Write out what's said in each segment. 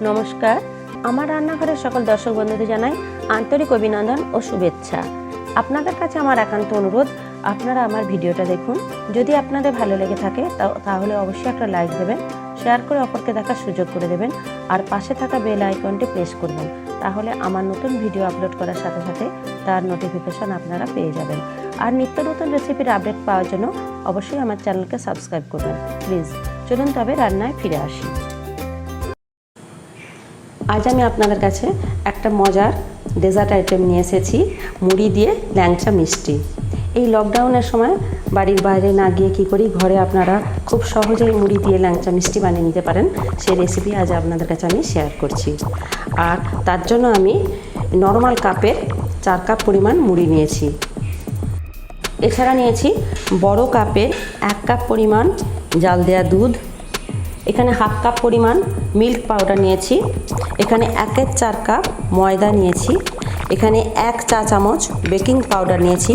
নমস্কার, আমার রান্নাঘরের সকল দর্শক বন্ধুদের জানাই আন্তরিক অভিনন্দন ও শুভেচ্ছা। আপনাদের কাছে আমার একান্ত অনুরোধ, আপনারা আমার ভিডিওটা দেখুন। যদি আপনাদের ভালো লেগে থাকে তাহলে অবশ্যই একটা লাইক দেবেন, শেয়ার করে অপরকে দেখার সুযোগ করে দেবেন, আর পাশে থাকা বেল আইকনটি প্রেস করবেন। তাহলে আমার নতুন ভিডিও আপলোড করার সাথে সাথে তার নোটিফিকেশন আপনারা পেয়ে যাবেন। আর নিত্য নতুন রেসিপির আপডেট পাওয়ার জন্য অবশ্যই আমার চ্যানেলকে সাবস্ক্রাইব করবেন প্লিজ। চলুন তবে রান্নায় ফিরে আসি। আজ আমি আপনাদের কাছে একটা মজার ডেজার্ট আইটেম নিয়ে এসেছি, মুড়ি দিয়ে ল্যাংচা মিষ্টি। এই লকডাউনের সময় বাড়ির বাইরে না গিয়ে কী করি, ঘরে আপনারা খুব সহজেই মুড়ি দিয়ে ল্যাংচা মিষ্টি বানিয়ে নিতে পারেন। সেই রেসিপি আজ আপনাদের কাছে আমি শেয়ার করছি। আর তার জন্য আমি নর্মাল কাপের 4 কাপ পরিমাণ মুড়ি নিয়েছি। এছাড়া নিয়েছি বড় কাপের 1 কাপ পরিমাণ জাল দেওয়া দুধ। এখানে হাফ কাপ পরিমাণ মিল্ক পাউডার নিয়েছি। এখানে 1/4 কাপ ময়দা নিয়েছি। এখানে 1 চা চামচ বেকিং পাউডার নিয়েছি।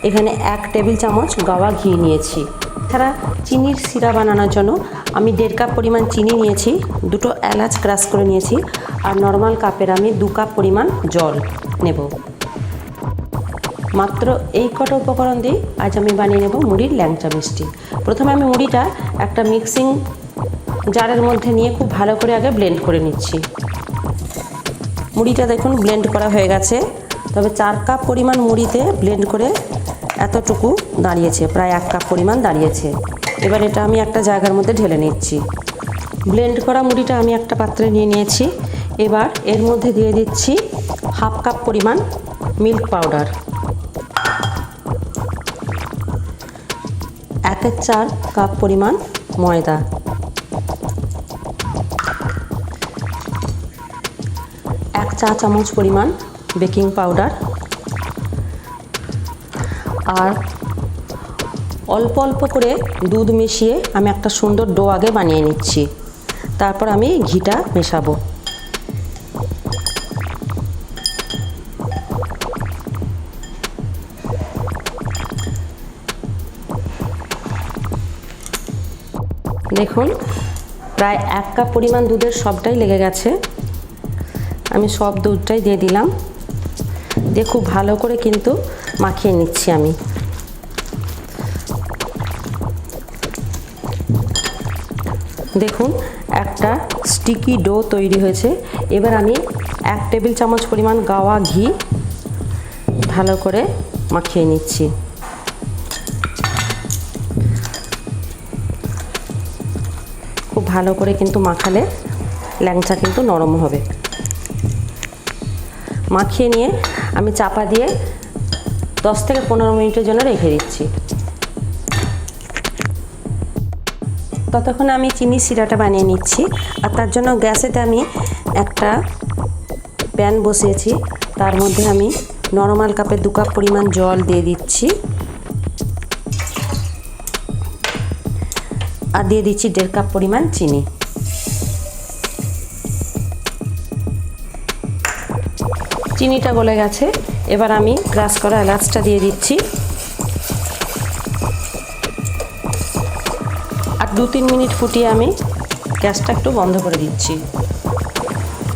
এখানে 1 টেবিল চামচ গাওয়া ঘি নিয়েছি। এছাড়া চিনির সিরা বানানোর জন্য আমি 1.5 কাপ পরিমাণ চিনি নিয়েছি, 2টো এলাচ ক্রাশ করে নিয়েছি, আর নর্মাল কাপের আমি 2 কাপ পরিমাণ জল নেব। মাত্র এই কটা উপকরণ দিয়ে আজ আমি বানিয়ে নেব মুড়ির ল্যাংচা মিষ্টি। প্রথমে আমি মুড়িটা একটা মিক্সিং জারের মধ্যে নিয়ে খুব ভালো করে আগে ব্লেন্ড করে নিচ্ছি। মুড়িটা দেখুন ব্লেন্ড করা হয়ে গেছে, তবে 4 কাপ পরিমাণ মুড়িতে ব্লেন্ড করে এতটুকু দাঁড়িয়েছে, প্রায় 1 কাপ পরিমাণ দাঁড়িয়েছে। এবার এটা আমি একটা জায়গার মধ্যে ঢেলে নিচ্ছি। ব্লেন্ড করা মুড়িটা আমি একটা পাত্রে নিয়ে নিয়েছি। এবার এর মধ্যে দিয়ে দিচ্ছি হাফ কাপ পরিমাণ মিল্ক পাউডার, 1/4 কাপ পরিমাণ ময়দা, 1 চা চামচ পরিমাণ বেকিং পাউডার, আর অল্প অল্প করে দুধ মিশিয়ে আমি একটা সুন্দর ডো আগে বানিয়ে নিচ্ছি। তারপর আমি ঘিটা মেশাবো। দেখুন প্রায় 1 কাপ পরিমাণ দুধের সবটাই লেগে গেছে। আমি সব দুধটাই দিয়ে দিলাম, দিয়ে খুব ভালো করে কিন্তু মাখিয়ে নিচ্ছি আমি। দেখুন একটা স্টিকি ডো তৈরি হয়েছে। এবার আমি 1 টেবিল চামচ পরিমাণ গাওয়া ঘি ভালো করে মাখিয়ে নিচ্ছি। খুব ভালো করে কিন্তু মাখালে ল্যাংচা কিন্তু নরম হবে। মাখিয়ে নিয়ে আমি চাপা দিয়ে 10 থেকে 15 মিনিটের জন্য রেখে দিচ্ছি। ততক্ষণে আমি চিনি সিরাটা বানিয়ে নিচ্ছি। আর তার জন্য গ্যাসেতে আমি একটা প্যান বসিয়েছি, তার মধ্যে আমি নর্মাল কাপে 2 কাপ পরিমাণ জল দিয়ে দিচ্ছি, আর দিয়ে দিচ্ছি 1.5 কাপ পরিমাণ চিনি। চিনিটা গলে গেছে। এবার আমি ক্রাশ করা এলাচটা দিয়ে দিচ্ছি, আর 2-3 মিনিট ফুটিয়ে আমি গ্যাসটা একটু বন্ধ করে দিচ্ছি।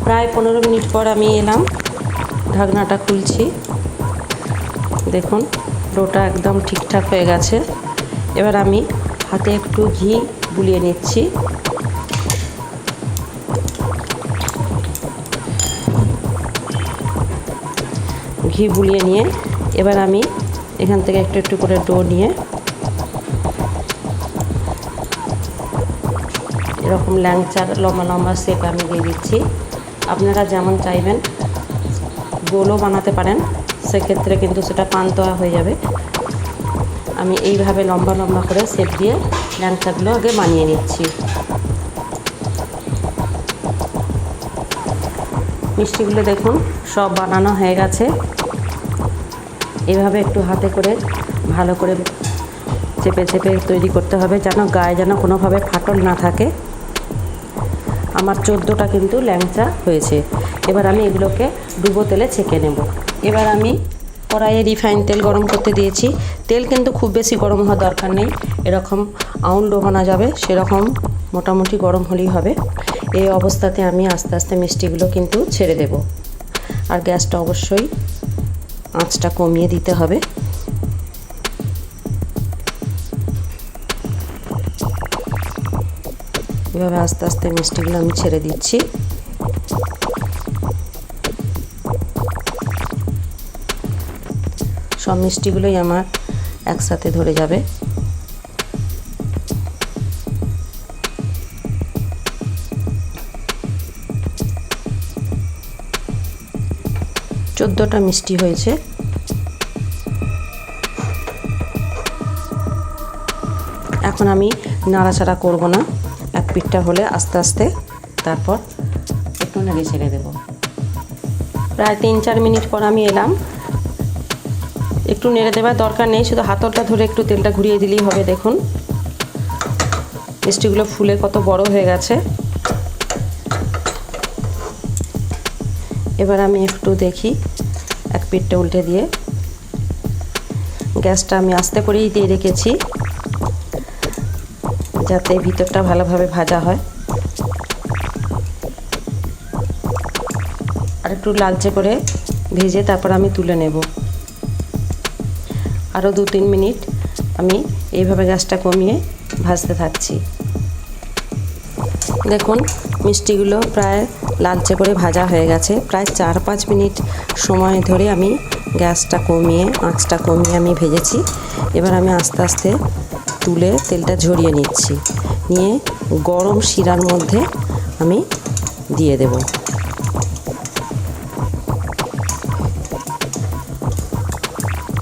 প্রায় 15 মিনিট পর আমি এলাম, ঢাকনাটা খুলছি। দেখুন ডোটা একদম ঠিকঠাক হয়ে গেছে। এবার আমি হাতে একটু ঘি বুলিয়ে নিচ্ছি। ঘি বুলিয়ে নিয়ে এবার আমি এখান থেকে একটু একটু করে ডো নিয়ে এরকম ল্যাংচার লম্বা লম্বা শেপ আমি দিয়ে দিচ্ছি। আপনারা যেমন চাইবেন গোলও বানাতে পারেন, সেক্ষেত্রে কিন্তু সেটা পান্তুয়া হয়ে যাবে। আমি এইভাবে লম্বা লম্বা করে শেপ দিয়ে ল্যাংচাগুলো আগে বানিয়ে নিচ্ছি। মিষ্টিগুলো দেখুন সব বানানো হয়ে গেছে। এভাবে একটু হাতে করে ভালো করে চেপে চেপে তৈরি করতে হবে, যেন গায়ে যেন কোনোভাবে ফাটল না থাকে। আমার 14টা কিন্তু ল্যাংচা হয়েছে। এবার আমি এগুলোকে ডুবো তেলে ছেঁকে নেব। এবার আমি কড়াইয়ে রিফাইন তেল গরম করতে দিয়েছি। তেল কিন্তু খুব বেশি গরম হওয়ার দরকার নেই, এরকম আউন ডো বানা যাবে সেরকম মোটামুটি গরম হলেই হবে। এই অবস্থাতে আমি আস্তে আস্তে মিষ্টিগুলো কিন্তু ছেড়ে দেব। আর গ্যাসটা অবশ্যই আঁচটা কমিয়ে দিতে হবে। এভাবে আস্তে আস্তে মিষ্টিগুলো আমি ছেড়ে দিচ্ছি। সব মিষ্টিগুলোই আমার একসাথে ধরে যাবে। চোদ্দটা মিষ্টি হয়েছে। এখন আমি নাড়াচাড়া করব না, এক পিঠটা হলে আস্তে আস্তে তারপর একটু নেড়ে ছেড়ে দেব। প্রায় 3-4 মিনিট পর আমি এলাম। একটু নেড়ে দেওয়ার দরকার নেই, শুধু হাতলটা ধরে একটু তেলটা ঘুরিয়ে দিলেই হবে। দেখুন মিষ্টিগুলো ফুলে কত বড় হয়ে গেছে। এবার আমি একটু দেখি, এক পিঠটা উল্টে দিয়ে, গ্যাসটা আমি আস্তে করেই দিয়ে রেখেছি যাতে ভিতরটা ভালোভাবে ভাজা হয়। আর একটু লালচে করে ভেজে তারপর আমি তুলে নেব। আরও 2-3 মিনিট আমি এইভাবে গ্যাসটা কমিয়ে ভাজতে থাকছি। দেখুন মিষ্টিগুলো প্রায় লালচে করে ভাজা হয়ে গেছে। প্রায় 4-5 মিনিট সময় ধরে আমি গ্যাসটা কমিয়ে, আঁচটা কমিয়ে আমি ভেজেছি। এবার আমি আস্তে আস্তে তুলে তেলটা ঝরিয়ে নিচ্ছি, নিয়ে গরম শিরার মধ্যে আমি দিয়ে দেব।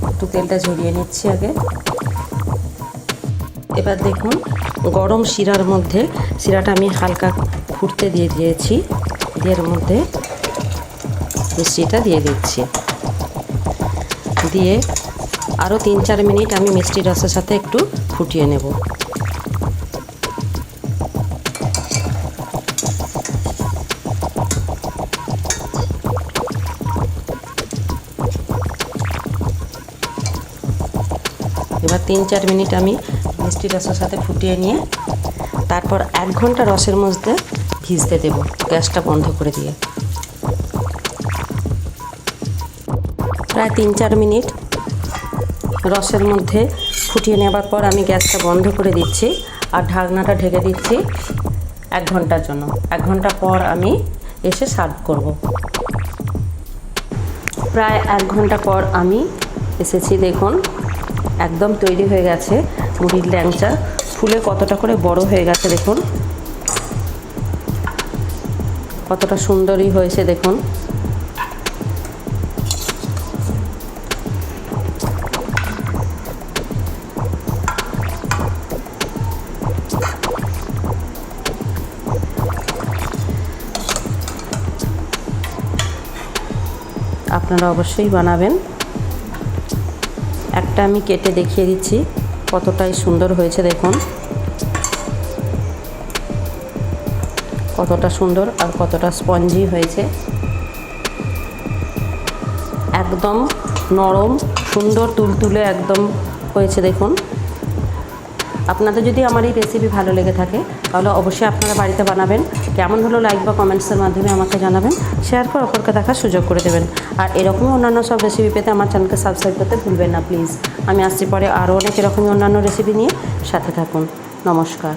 একটু তেলটা ঝরিয়ে নিচ্ছি আগে। এবার দেখুন গরম শিরার মধ্যে, শিরাটা আমি হালকা ফুটতে দিয়ে দিয়েছি, এর মধ্যে মিষ্টিটা দিয়ে দিচ্ছি। দিয়ে আরও 3-4 মিনিট আমি মিষ্টি রসের সাথে একটু ফুটিয়ে নেব। এবার 3-4 মিনিট আমি মিষ্টি রসের সাথে ফুটিয়ে নিয়ে তারপর 1 ঘন্টা রসের মধ্যে ভিজতে দেব, গ্যাসটা বন্ধ করে দিয়ে। প্রায় 3-4 মিনিট রসের মধ্যে ফুটিয়ে নেবার পর আমি গ্যাসটা বন্ধ করে দিচ্ছি আর ঢাকনাটা ঢেকে দিচ্ছি 1 ঘন্টার জন্য। 1 ঘন্টা পর আমি এসে সার্ভ করব। প্রায় 1 ঘন্টা পর আমি এসেছি। দেখুন একদম তৈরি হয়ে গেছে মুড়ির ল্যাংচা। ফুলে কতটা করে বড় হয়ে গেছে, দেখুন কতটা সুন্দরই হয়েছে। দেখুন আপনারা অবশ্যই বানাবেন। একটা আমি কেটে দেখিয়ে দিচ্ছি কতটাই সুন্দর হয়েছে। দেখুন কতটা সুন্দর আর কতটা স্পঞ্জি হয়েছে, একদম নরম, সুন্দর, তুলতুলে একদম হয়েছে। দেখুন আপনাদের যদি আমার এই রেসিপি ভালো লেগে থাকে তাহলে অবশ্যই আপনারা বাড়িতে বানাবেন। কেমন হলো লাইক বা কমেন্টসের মাধ্যমে আমাকে জানাবেন, শেয়ার করে অপরকে দেখার সুযোগ করে দেবেন। আর এরকমই অন্যান্য সব রেসিপি পেতে আমার চ্যানেলকে সাবস্ক্রাইব করতে ভুলবেন না প্লিজ। আমি আসছি পরে আরও অনেক এরকমই অন্যান্য রেসিপি নিয়ে, সাথে থাকুন। নমস্কার।